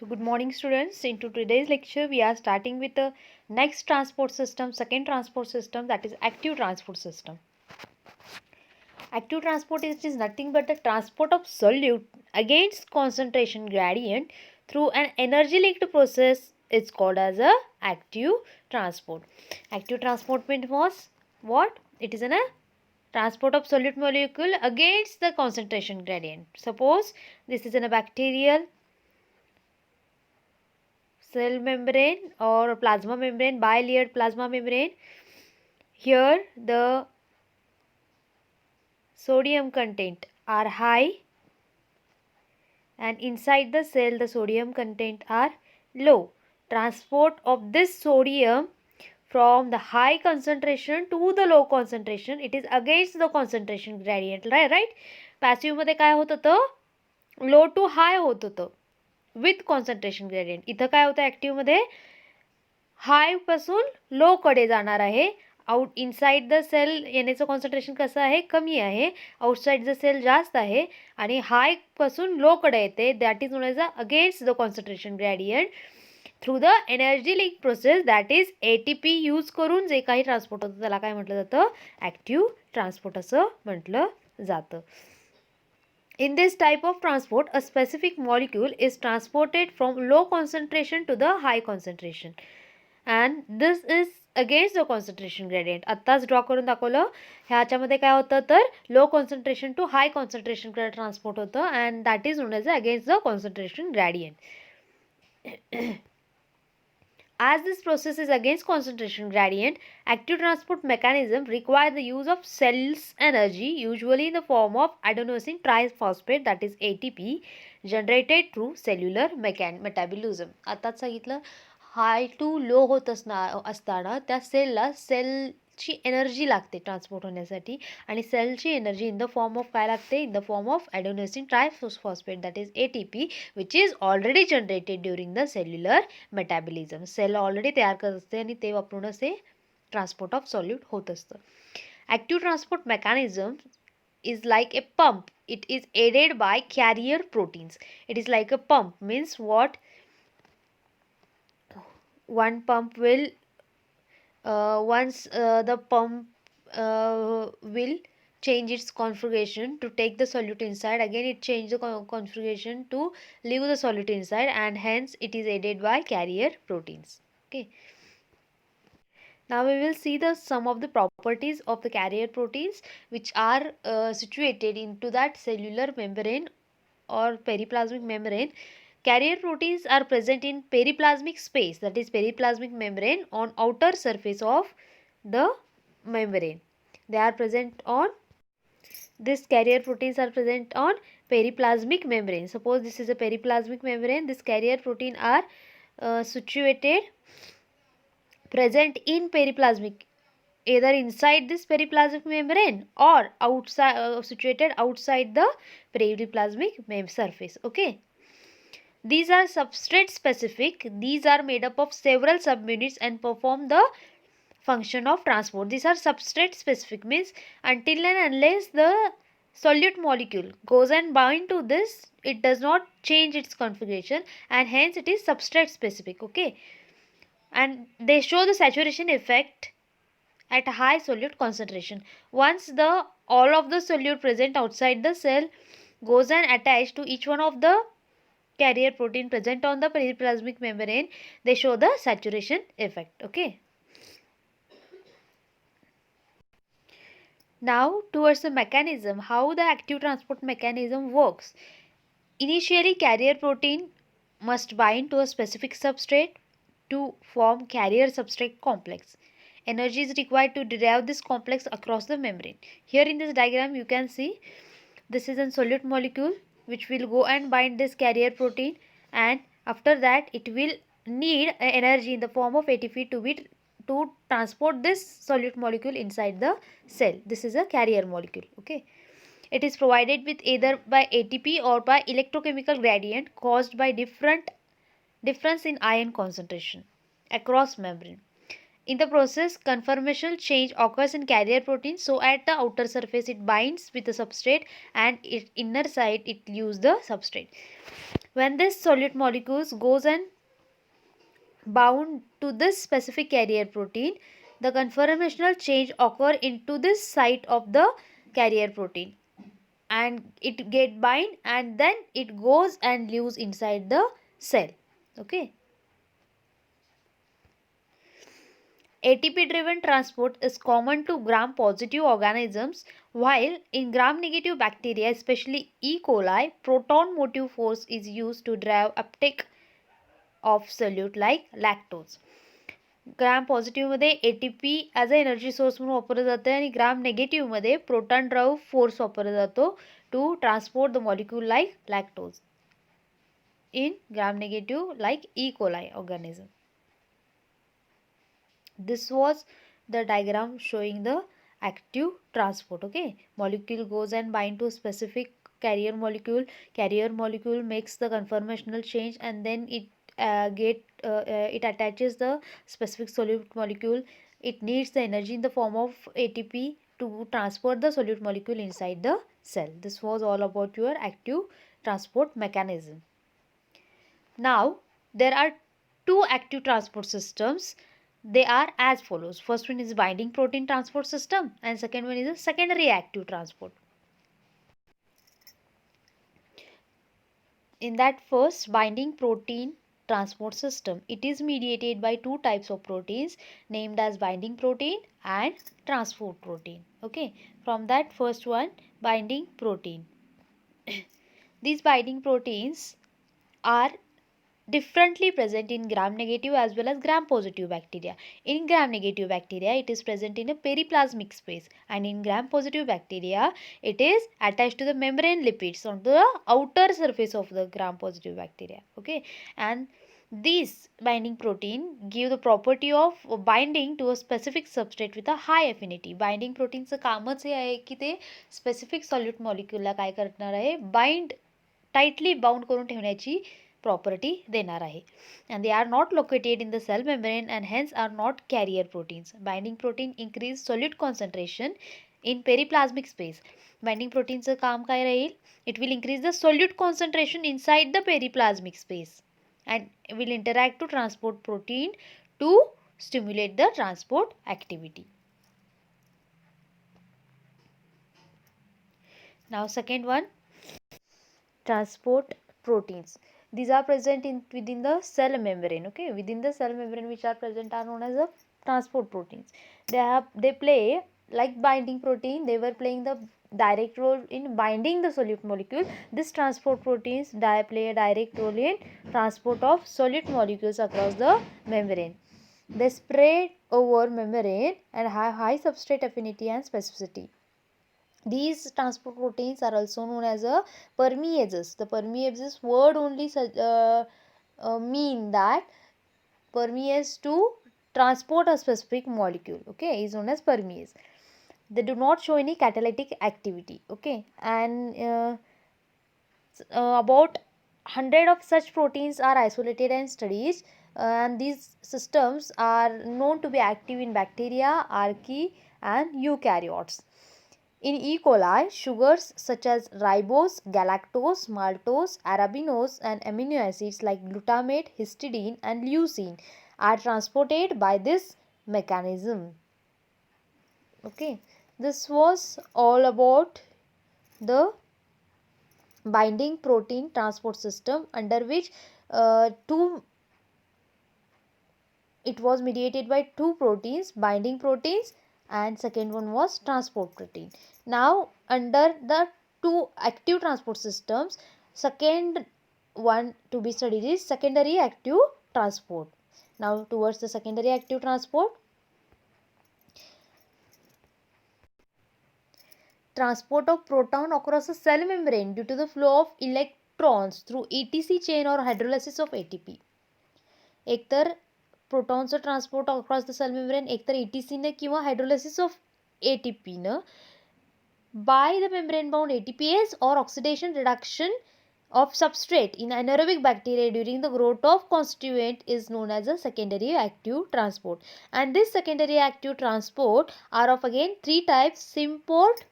So good morning students. Into today's lecture we are starting with the next transport system, second transport system, that is active transport system. Active transport is nothing but the transport of solute against concentration gradient through an energy linked process. It's called as a active transport. Active transport means was what? It is a transport of solute molecule against the concentration gradient. Suppose this is in a bacterial cell membrane or plasma membrane, bilayered plasma membrane. Here the sodium content are high and inside the cell the sodium content are low. Transport of this sodium from the high concentration to the low concentration, it is against the concentration gradient, right? Passive मध्ये काय होत होतं, लो to हाय होत होतं with concentration gradient. इथं काय होतं ॲक्टिव्हमध्ये हाय पासून लो कडे जाणार आहे. आउट इनसाइड द सेल येण्याचं कॉन्सन्ट्रेशन कसं आहे, कमी आहे. आउटसाइड द सेल जास्त आहे आणि हाय पासून लो कडे येते. That is known as against the concentration gradient through the energy link process, that is ATP use करून जे काही ट्रान्सपोर्ट होतं त्याला काय म्हटलं जातं, ॲक्टिव्ह ट्रान्सपोर्ट असं म्हटलं जातं. In this type of transport, a specific molecule is transported from low concentration to the high concentration. And this is against the concentration gradient. आत्ताच ड्रॉ करून दाखवलं. ह्याच्यामध्ये काय होतं तर लो कॉन्सन्ट्रेशन टू हाय कॉन्सन्ट्रेशनकडे ट्रान्सपोर्ट होतं and that is known as against the concentration gradient. As this process is against concentration gradient, active transport mechanism require the use of cell's energy, usually in the form of adenosine triphosphate, that is ATP, generated through cellular metabolism. आताच सांगितलं, हाय to low होत असताना त्या सेलची energy लागते transport होण्यासाठी आणि सेलची energy in the form of काय लागते, in the form of adenosine triphosphate, that is ATP, which is already generated during the cellular metabolism. Cell already तयार करत असते आणि ते वापरून असे ट्रान्सपोर्ट ऑफ सॉल्यूट होत असतं. Active transport mechanism is like a pump. It is aided by carrier proteins. It is like a pump means what? One pump will once the pump will change its configuration to take the solute inside, again it change the configuration to leave the solute inside, and hence it is aided by carrier proteins. Okay, now we will see the some of the properties of the carrier proteins which are situated into that cellular membrane or periplasmic membrane. Carrier proteins are present in periplasmic space, that is periplasmic membrane, on outer surface of the membrane. They are present on, this carrier proteins are present on periplasmic membrane. Suppose this is a periplasmic membrane, this carrier protein are situated present in periplasmic, either inside this periplasmic membrane or outside, situated outside the periplasmic surface. Okay, these are substrate specific. These are made up of several subunits and perform the function of transport. These are substrate specific means until and unless the solute molecule goes and bind to this, it does not change its configuration and hence it is substrate specific. Okay, and they show the saturation effect at a high solute concentration. Once the all of the solute present outside the cell goes and attach to each one of the carrier protein present on the periplasmic membrane, they show the saturation effect. Okay, now towards the mechanism, how the active transport mechanism works. Initially, carrier protein must bind to a specific substrate to form carrier substrate complex. Energy is required to derive this complex across the membrane. Here in this diagram you can see this is a solute molecule which will go and bind this carrier protein, and after that it will need energy in the form of ATP to transport this solute molecule inside the cell. This is a carrier molecule. Okay, it is provided with either by ATP or by electrochemical gradient caused by difference in ion concentration across membrane. In the process, conformational change occurs in carrier protein, so at the outer surface it binds with the substrate and its inner side it leaves the substrate. When this solute molecules goes and bound to this specific carrier protein, the conformational change occur into this site of the carrier protein, and it get bind and then it goes and lives inside the cell. Okay. ATP driven transport is common to gram positive organisms, while in gram negative bacteria, especially E. coli, proton motive force is used to drive uptake of solute like lactose. Gram पॉझिटिव्हमध्ये ATP as a energy source म्हणून वापरला जाते आणि gram नेगेटिव्हमध्ये proton drive force वापरला जातो to transport the molecule like lactose in gram negative like E. coli organism. This was the diagram showing the active transport. Okay, molecule goes and bind to specific carrier molecule makes the conformational change, and then it attaches the specific solute molecule. It needs the energy in the form of ATP to transport the solute molecule inside the cell. This was all about your active transport mechanism. Now, there are two active transport systems. They are as follows. First one is binding protein transport system, and second one is a secondary active transport. In that first binding protein transport system, it is mediated by two types of proteins named as binding protein and transport protein. Okay, from that first one, binding protein. These binding proteins are differently present in gram negative as well as gram positive bacteria. In gram negative bacteria, it is present in a periplasmic space, and in gram positive bacteria, it is attached to the membrane lipids on the outer surface of the gram positive bacteria. Okay, and these binding protein give the property of binding to a specific substrate with a high affinity. Binding प्रोटीनचं कामच हे आहे की ते specific solute मॉलिक्यूलला काय करणार आहे, bind tightly bound करून ठेवण्याची property देणार आहे. And they are not located in the cell membrane and hence are not carrier proteins. Binding protein increase solute concentration in periplasmic space. Binding proteinचं काम काय राहील? It will increase the solute concentration inside the periplasmic space and will interact to transport protein to stimulate the transport activity. Now second one, transport proteins. These are present within the cell membrane. Okay, within the cell membrane which are present are known as the transport proteins. They play like binding protein. They were playing the direct role in binding the solute molecule. This transport proteins play a direct role in transport of solute molecules across the membrane. They spread over membrane and have high substrate affinity and specificity. These transport proteins are also known as a permeases. The permeases word only mean that permease to transport a specific molecule. Okay, is known as permease. They do not show any catalytic activity. Okay, and about 100 of such proteins are isolated and studied, and these systems are known to be active in bacteria, archaea, and eukaryotes. In E. coli, sugars such as ribose, galactose, maltose, arabinose, and amino acids like glutamate, histidine, and leucine are transported by this mechanism. Okay, this was all about the binding protein transport system, under which it was mediated by two proteins, binding proteins, and second one was transport protein. Now under the two active transport systems, second one to be studied is secondary active transport. Now towards the secondary active transport, transport of proton across a cell membrane due to the flow of electrons through ETC chain or hydrolysis of ATP. एकतर प्रोटॉनचं transport across the cell membrane, एकतर ETCने किंवा hydrolysis of ATPनं by the membrane bound ATPase or oxidation reduction of substrate in anaerobic bacteria during the growth of constituent is known as a secondary active transport. And this secondary active transport are of again three types: symport,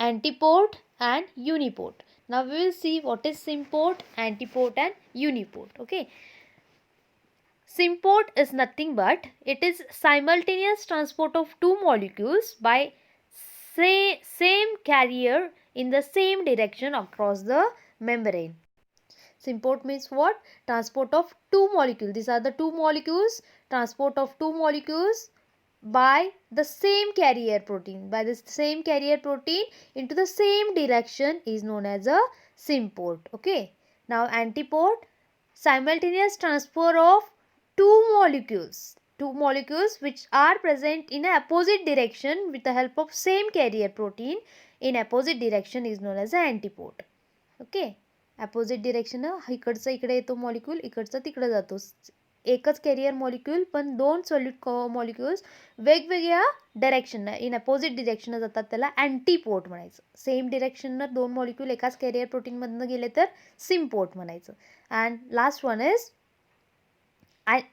antiport, and uniport. Now we will see what is symport, antiport and uniport. Okay. Symport is nothing but it is simultaneous transport of two molecules by same carrier in the same direction across the membrane. Symport means what? Transport of two molecules. These are the two molecules. Transport of two molecules by the same carrier protein. By the same carrier protein into the same direction is known as a symport. Okay. Now antiport, simultaneous transfer of two molecules. Two molecules which are present in a opposite direction with the help of same carrier protein in opposite direction is known as a antiport. Okay. Opposite direction इकडचा इकडे येतो molecule, इकडचा तिकडे जातो. एकच career molecule पण दोन solute molecules वेगवेगळ्या डायरेक्शननं इन अपोजिट डिरेक्शनं जातात, त्याला अँटीपोर्ट म्हणायचं. सेम डिरेक्शननं दोन मॉलिक्यूल एकाच कॅरियर प्रोटीनमधनं गेले तर सिम्पोर्ट म्हणायचं. And last one is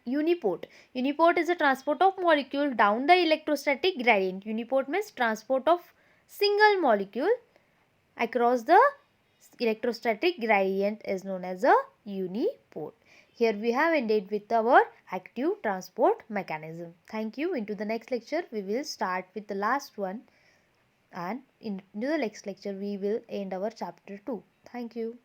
uniport. Uniport is a transport of molecule down the electrostatic gradient. Uniport means transport of single molecule across the electrostatic gradient is known as a uniport. Here we have ended with our active transport mechanism. Thank you. Into the next lecture we will start with the last one, and into the next lecture we will end our chapter 2. Thank you.